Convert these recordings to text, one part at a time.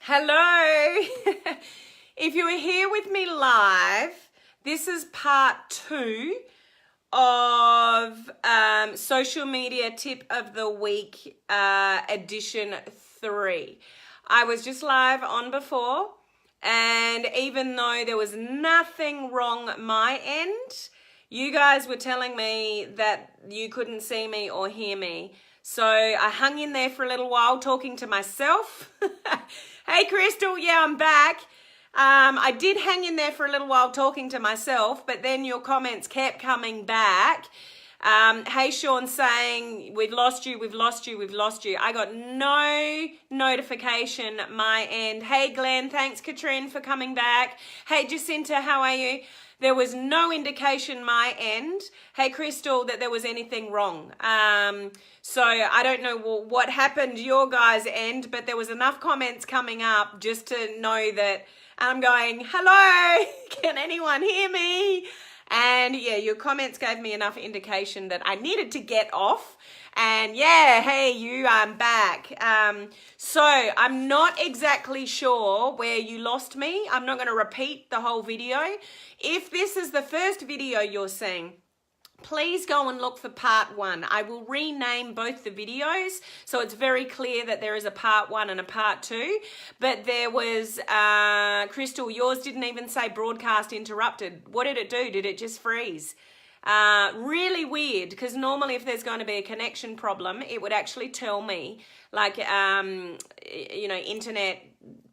Hello. If you were here with me live, this is part 2 of social media tip of the week, edition 3. I was just live on before, and even though there was nothing wrong at my end, you guys were telling me that you couldn't see me or hear me. So I hung in there for a little while talking to myself. Hey, Crystal, yeah, I'm back. I did hang in there for a little while talking to myself, but then your comments kept coming back. Hey, Sean saying, we've lost you, we've lost you, we've lost you. I got no notification at my end. Hey, Glenn, thanks, Katrine, for coming back. Hey, Jacinta, how are you? There was no indication my end, hey Crystal, that there was anything wrong. So I don't know what happened your guys' end, but there was enough comments coming up just to know that I'm going, hello, can anyone hear me? And yeah, your comments gave me enough indication that I needed to get off. And yeah, hey, I'm back. So I'm not exactly sure where you lost me. I'm not going to repeat the whole video. If this is the first video you're seeing, please go and look for part 1. I will rename both the videos so it's very clear that there is a part 1 and a part 2. But there was, Crystal, yours didn't even say broadcast interrupted. What did it do? Did it just freeze? Really weird, because normally if there's going to be a connection problem, it would actually tell me, like, internet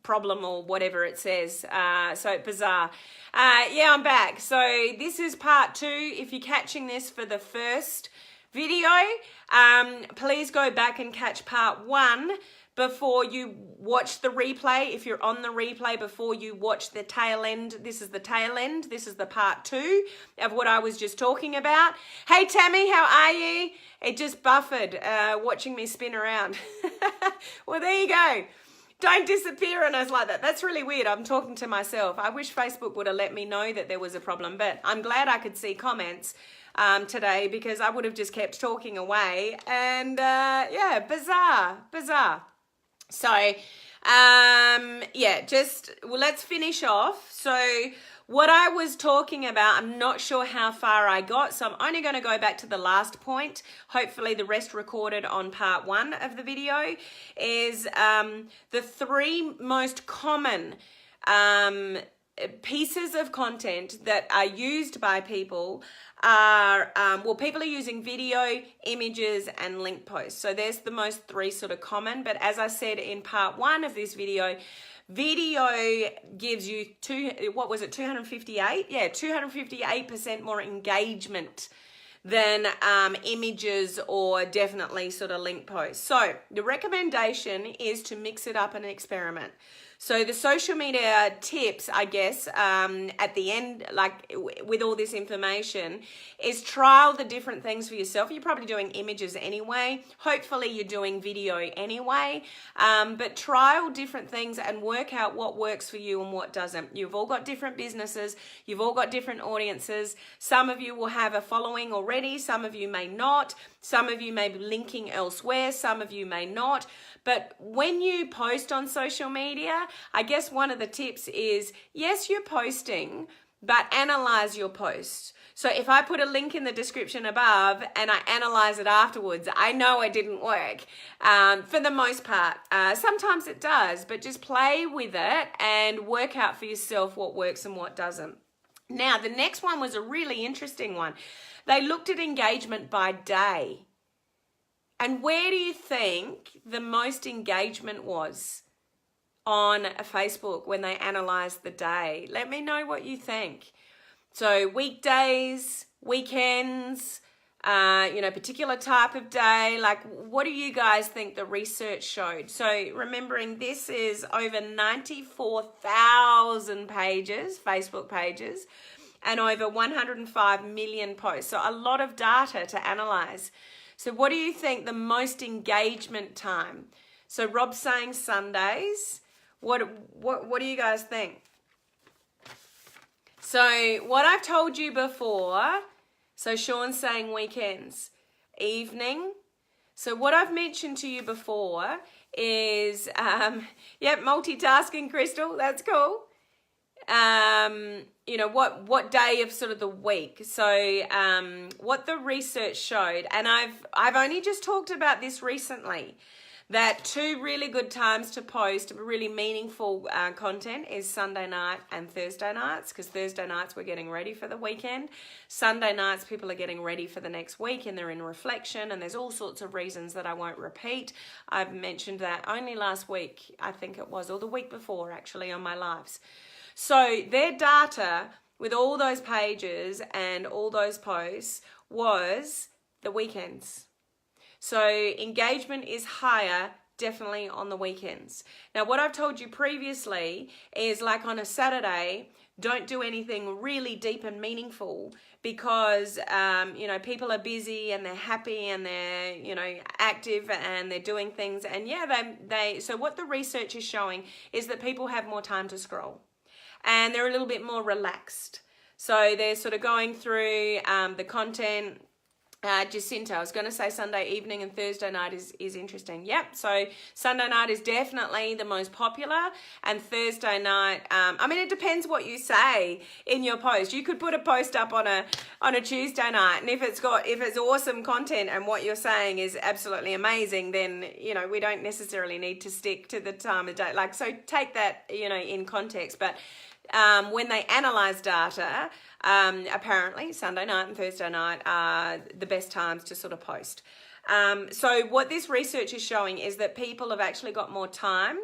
problem or whatever it says. So bizarre. Yeah, I'm back. So this is part 2. If you're catching this for the first video, please go back and catch part 1 before you watch the replay. If you're on the replay, before you watch the tail end, this is the tail end. This is the part 2 of what I was just talking about. Hey, Tammy, how are you? It just buffered watching me spin around. Well, there you go. Don't disappear on us like that. That's really weird. I'm talking to myself. I wish Facebook would have let me know that there was a problem, but I'm glad I could see comments today, because I would have just kept talking away. And yeah, bizarre. So yeah, let's finish off. So what I was talking about, I'm not sure how far I got, so I'm only going to go back to the last point. Hopefully the rest recorded on part 1 of the video, is the 3 most common pieces of content that are used by people are, people are using video, images, and link posts. So there's the most 3 sort of common, but as I said in part 1 of this video, video gives you 258? Yeah, 258% more engagement than images or definitely sort of link posts. So the recommendation is to mix it up and experiment. So the social media tips, I guess, at the end, like with all this information, is trial the different things for yourself. You're probably doing images anyway. Hopefully you're doing video anyway. But trial different things and work out what works for you and what doesn't. You've all got different businesses. You've all got different audiences. Some of you will have a following already. Some of you may not. Some of you may be linking elsewhere. Some of you may not. But when you post on social media, I guess one of the tips is, yes, you're posting, but analyze your post. So if I put a link in the description above and I analyze it afterwards, I know it didn't work for the most part. Sometimes it does, but just play with it and work out for yourself what works and what doesn't. Now, the next one was a really interesting one. They looked at engagement by day. And where do you think the most engagement was on Facebook when they analysed the day? Let me know what you think. So weekdays, weekends, particular type of day, like what do you guys think the research showed? So remembering this is over 94,000 pages, Facebook pages, and over 105 million posts. So a lot of data to analyse. So what do you think the most engagement time? So Rob's saying Sundays. What do you guys think? So what I've told you before, so Sean's saying weekends, evening. So what I've mentioned to you before is, yep, multitasking, Crystal, that's cool. You know, what day of sort of the week. So what the research showed, and I've only just talked about this recently, that 2 really good times to post really meaningful content is Sunday night and Thursday nights, because Thursday nights we're getting ready for the weekend. Sunday nights people are getting ready for the next week and they're in reflection, and there's all sorts of reasons that I won't repeat. I've mentioned that only last week, I think it was, or the week before actually, on my lives. So their data with all those pages and all those posts was the weekends. So engagement is higher definitely on the weekends. Now, what I've told you previously is, like, on a Saturday, don't do anything really deep and meaningful, because you know, people are busy and they're happy and they're, you know, active and they're doing things, and yeah, they so what the research is showing is that people have more time to scroll and they're a little bit more relaxed. So they're sort of going through the content. Jacinta, I was going to say Sunday evening and Thursday night is interesting. Yep, so Sunday night is definitely the most popular, and Thursday night, I mean, it depends what you say in your post. You could put a post up on a Tuesday night, and if it's awesome content and what you're saying is absolutely amazing, then, you know, we don't necessarily need to stick to the time of day. Like, so take that, you know, in context. But when they analyze data, apparently Sunday night and Thursday night are the best times to sort of post. So what this research is showing is that people have actually got more time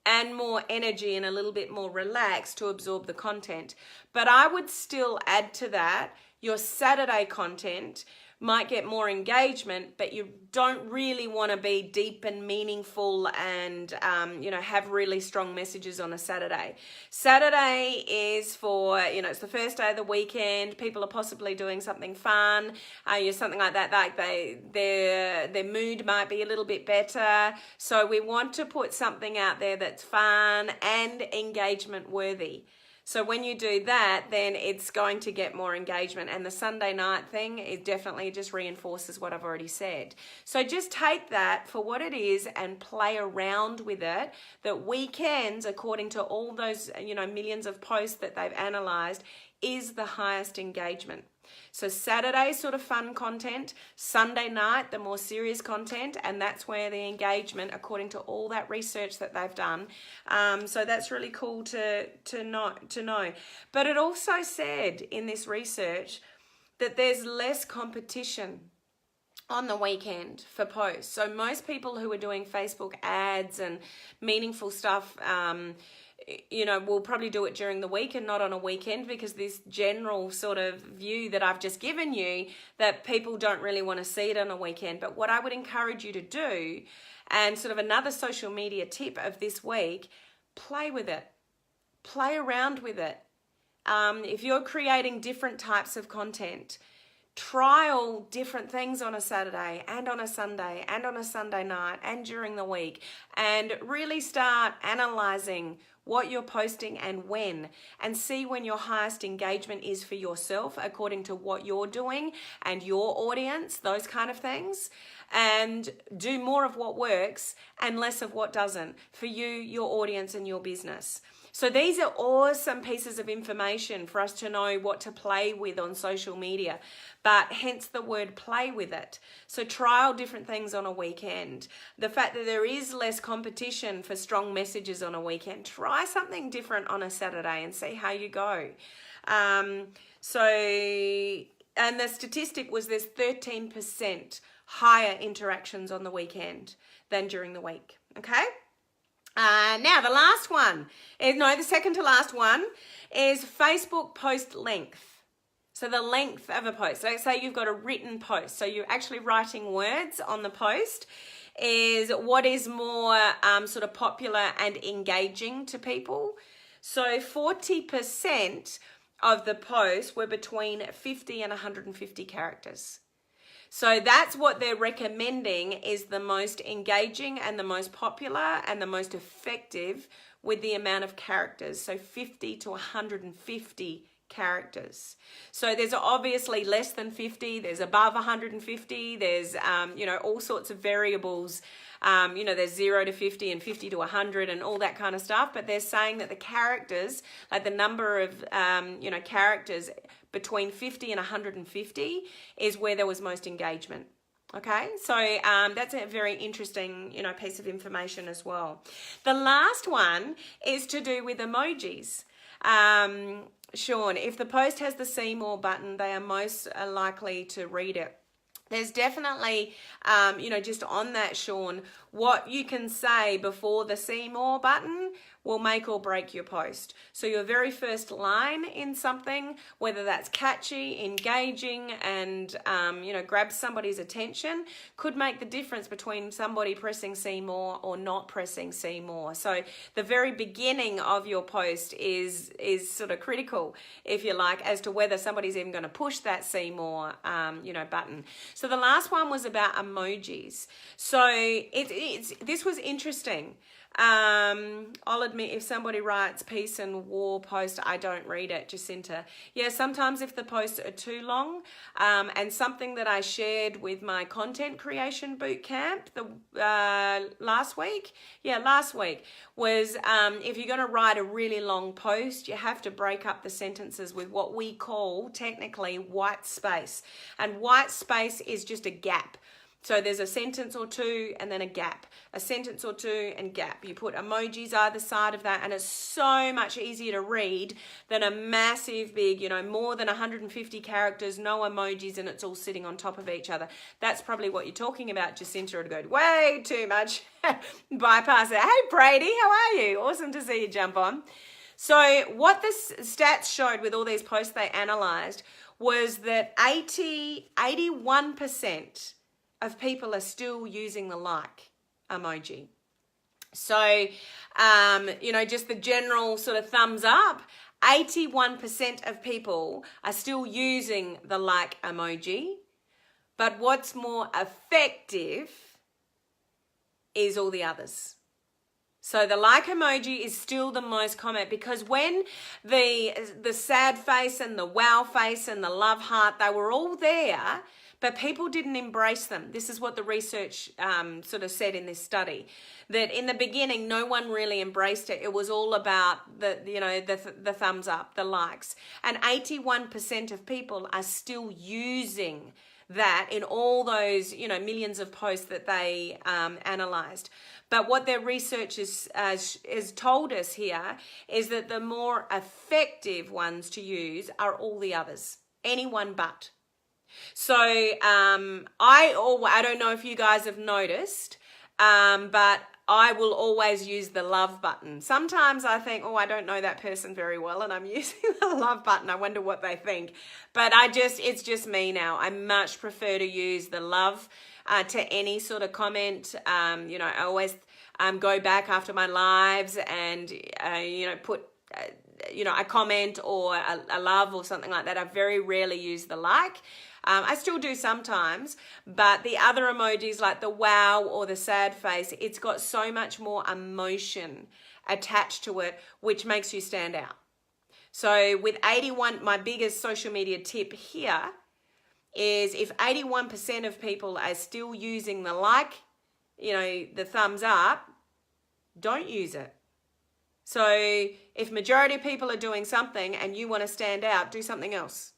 and more energy and a little bit more relaxed to absorb the content. But I would still add to that, your Saturday content might get more engagement, but you don't really want to be deep and meaningful and, you know, have really strong messages on a Saturday. Saturday is for, you know, it's the first day of the weekend. People are possibly doing something fun, something like that. Like their mood might be a little bit better. So we want to put something out there that's fun and engagement worthy. So when you do that, then it's going to get more engagement. And the Sunday night thing, it definitely just reinforces what I've already said. So just take that for what it is and play around with it. That weekends, according to all those, you know, millions of posts that they've analyzed, is the highest engagement. So Saturday, sort of fun content. Sunday night, the more serious content, and that's where the engagement, according to all that research that they've done. So that's really cool to know. But it also said in this research that there's less competition on the weekend for posts. So most people who are doing Facebook ads and meaningful stuff, you know, we'll probably do it during the week and not on a weekend, because this general sort of view that I've just given you, that people don't really want to see it on a weekend. But what I would encourage you to do, and sort of another social media tip of this week, play with it. Play around with it. If you're creating different types of content, trial different things on a Saturday and on a Sunday and on a Sunday night and during the week, and really start analyzing what you're posting and when, and see when your highest engagement is for yourself according to what you're doing and your audience, those kind of things, and do more of what works and less of what doesn't for you, your audience, and your business. So these are awesome pieces of information for us to know what to play with on social media, but hence the word play with it. So trial different things on a weekend. The fact that there is less competition for strong messages on a weekend, try something different on a Saturday and see how you go. And the statistic was there's 13% higher interactions on the weekend than during the week, okay? Now the last one, the second to last one is Facebook post length. So the length of a post. So say you've got a written post, so you're actually writing words on the post, is what is more sort of popular and engaging to people. So 40% of the posts were between 50 and 150 characters. So that's what they're recommending is the most engaging and the most popular and the most effective with the amount of characters. So 50 to 150 characters. So there's obviously less than 50, there's above 150, there's, all sorts of variables. There's 0 to 50 and 50 to 100 and all that kind of stuff. But they're saying that the characters, like the number of, characters between 50 and 150 is where there was most engagement. Okay, so that's a very interesting, piece of information as well. The last one is to do with emojis. Sean, if the post has the see more button, they are most likely to read it. There's definitely, just on that, Sean, what you can say before the see more button will make or break your post. So your very first line in something, whether that's catchy, engaging, and, grabs somebody's attention, could make the difference between somebody pressing see more or not pressing see more. So the very beginning of your post is sort of critical, if you like, as to whether somebody's even going to push that see more, button. So the last one was about emojis. So this was interesting. I'll admit, if somebody writes peace and war post, I don't read it, Jacinta. Yeah, sometimes if the posts are too long, and something that I shared with my content creation bootcamp last week was if you're going to write a really long post, you have to break up the sentences with what we call technically white space. And white space is just a gap. So there's a sentence or two and then a gap, a sentence or two and gap. You put emojis either side of that, and it's so much easier to read than a massive big, more than 150 characters, no emojis, and it's all sitting on top of each other. That's probably what you're talking about, Jacinta. It'd go way too much. Bypass it. Hey, Brady, how are you? Awesome to see you jump on. So what the stats showed with all these posts they analysed was that 81% of people are still using the like emoji. So, just the general sort of thumbs up, 81% of people are still using the like emoji. But what's more effective is all the others. So the like emoji is still the most common, because when the sad face and the wow face and the love heart, they were all there, but people didn't embrace them. This is what the research sort of said in this study, that in the beginning, no one really embraced it. It was all about the thumbs up, the likes. And 81% of people are still using that in all those, millions of posts that they analyzed. But what their research has told us here is that the more effective ones to use are all the others, anyone but. So I don't know if you guys have noticed, but I will always use the love button. Sometimes I think, I don't know that person very well, and I'm using the love button. I wonder what they think. But it's just me now. I much prefer to use the love to any sort of comment. I always go back after my lives and, put a comment or a love or something like that. I very rarely use the like. I still do sometimes, but the other emojis like the wow or the sad face, it's got so much more emotion attached to it, which makes you stand out. So with 81, my biggest social media tip here is if 81% of people are still using the like, the thumbs up, don't use it. So if majority of people are doing something and you want to stand out, do something else.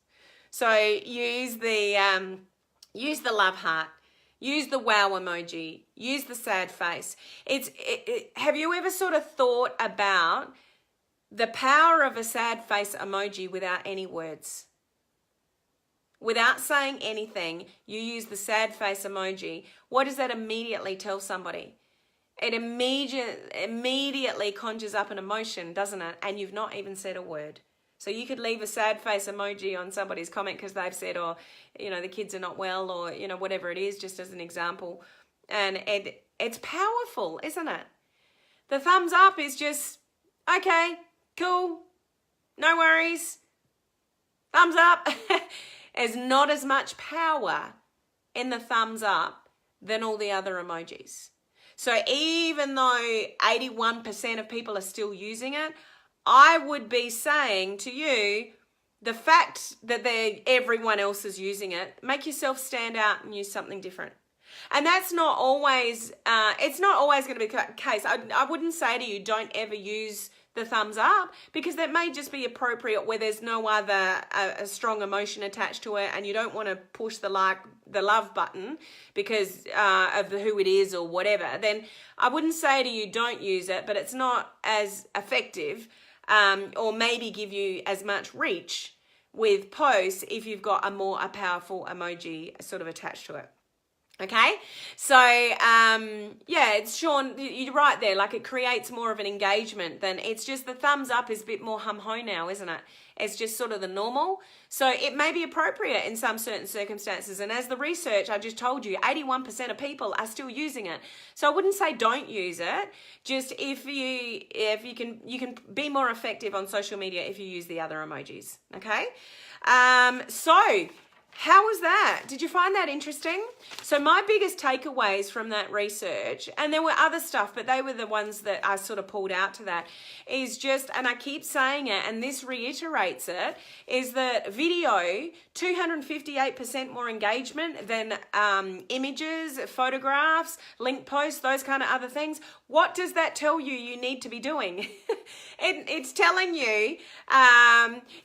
So use the love heart, use the wow emoji, use the sad face. Have you ever sort of thought about the power of a sad face emoji without any words? Without saying anything, you use the sad face emoji. What does that immediately tell somebody? It immediately conjures up an emotion, doesn't it? And you've not even said a word. So you could leave a sad face emoji on somebody's comment because they've said, the kids are not well, or, whatever it is, just as an example. And it's powerful, isn't it? The thumbs up is just, okay, cool, no worries, thumbs up. There's not as much power in the thumbs up than all the other emojis. So even though 81% of people are still using it, I would be saying to you the fact that everyone else is using it, make yourself stand out and use something different. And that's not always, it's not always going to be the case. I wouldn't say to you, don't ever use the thumbs up, because that may just be appropriate where there's no other a strong emotion attached to it, and you don't want to push the love button because of who it is or whatever. Then I wouldn't say to you, don't use it, but it's not as effective or maybe give you as much reach with posts if you've got a powerful emoji sort of attached to it. Okay, so yeah, it's Sean, you're right there, like it creates more of an engagement than, it's just the thumbs up is a bit more hum-ho now, isn't it? It's just sort of the normal. So it may be appropriate in some certain circumstances, and as the research I just told you, 81% of people are still using it. So I wouldn't say don't use it, just if you can be more effective on social media if you use the other emojis. Okay, so how was that? Did you find that interesting? So my biggest takeaways from that research, and there were other stuff, but they were the ones that I sort of pulled out to that, is just, and I keep saying it, and this reiterates it, is that video, 258% more engagement than images, photographs, link posts, those kind of other things. What does that tell you you need to be doing? It's telling you,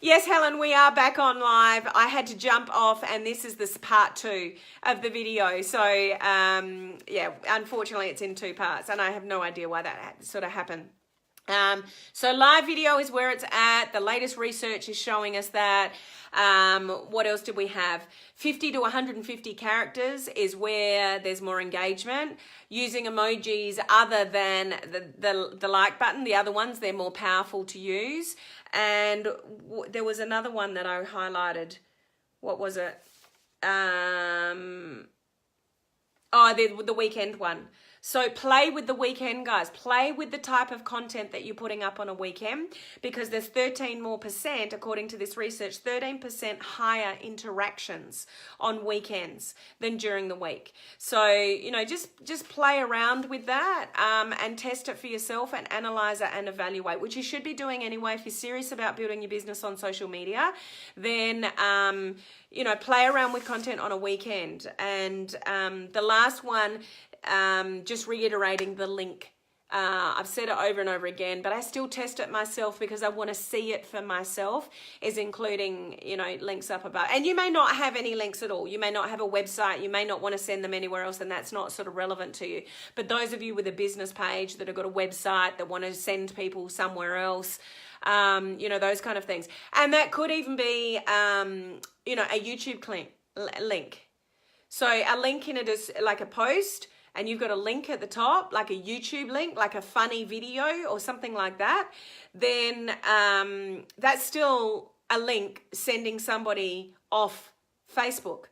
yes, Helen, we are back on live. I had to jump off, and this is this part 2 of the video. So, yeah, unfortunately it's in 2 parts, and I have no idea why that sort of happened. So live video is where it's at. The latest research is showing us that. What else did we have? 50 to 150 characters is where there's more engagement. Using emojis other than the like button, the other ones, they're more powerful to use. And there was another one that I highlighted. What was it? The weekend one. So play with the weekend, guys. Play with the type of content that you're putting up on a weekend, because there's 13% more, according to this research, 13% higher interactions on weekends than during the week. So, you know, just play around with that and test it for yourself and analyze it and evaluate, which you should be doing anyway. If you're serious about building your business on social media, then, you know, play around with content on a weekend. And the last one, just reiterating the link. I've said it over and over again, but I still test it myself because I want to see it for myself, is including, you know, links up above. And you may not have any links at all. You may not have a website. You may not want to send them anywhere else, and that's not sort of relevant to you. But those of you with a business page that have got a website that want to send people somewhere else, you know, those kind of things. And that could even be, you know, a YouTube link. So a link in it is like a post, and you've got a link at the top, like a YouTube link, like a funny video or something like that, then that's still a link sending somebody off Facebook.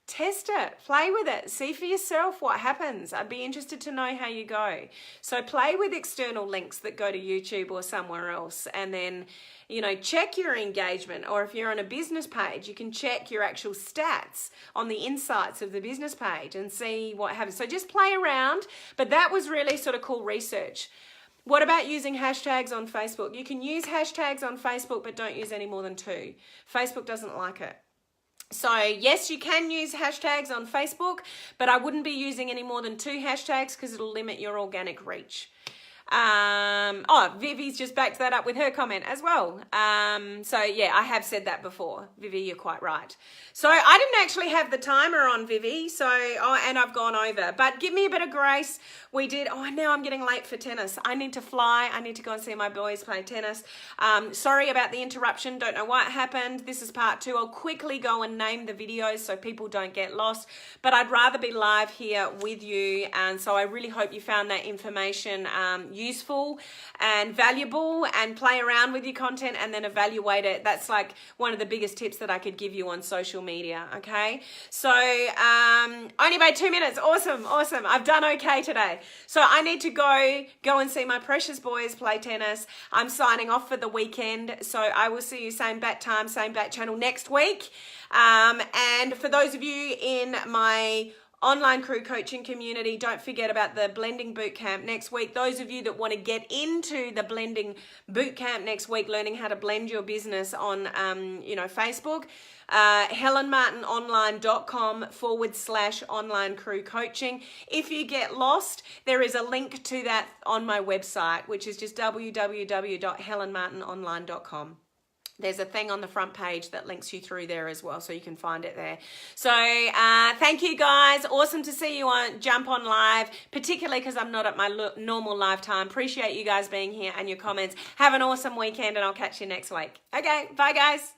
Test it, play with it, see for yourself what happens. I'd be interested to know how you go. So play with external links that go to YouTube or somewhere else, and then, you know, check your engagement. Or if you're on a business page, you can check your actual stats on the insights of the business page and see what happens. So just play around, but that was really sort of cool research. What about using hashtags on Facebook? You can use hashtags on Facebook, but don't use any more than 2. Facebook doesn't like it. So yes, you can use hashtags on Facebook, but I wouldn't be using any more than 2 hashtags because it'll limit your organic reach. Vivi's just backed that up with her comment as well. So yeah, I have said that before. Vivi, you're quite right. So I didn't actually have the timer on, Vivi, and I've gone over, but give me a bit of grace. We did, now I'm getting late for tennis. I need to fly. I need to go and see my boys play tennis. Sorry about the interruption. Don't know what happened. This is part 2. I'll quickly go and name the videos so people don't get lost, but I'd rather be live here with you. And so I really hope you found that information useful and valuable, and play around with your content and then evaluate it. That's like one of the biggest tips that I could give you on social media. Okay, so only about 2 minutes. Awesome. I've done okay today. So I need to go and see my precious boys play tennis. I'm signing off for the weekend, so I will see you same bat time, same bat channel next week. And for those of you in my online crew coaching community. Don't forget about the blending bootcamp next week. Those of you that want to get into the blending bootcamp next week, learning how to blend your business on, Facebook, helenmartinonline.com/online crew coaching. If you get lost, there is a link to that on my website, which is just www.helenmartinonline.com. There's a thing on the front page that links you through there as well, so you can find it there. So thank you guys. Awesome to see you jump on live, particularly because I'm not at my normal live time. Appreciate you guys being here and your comments. Have an awesome weekend, and I'll catch you next week. Okay, bye guys.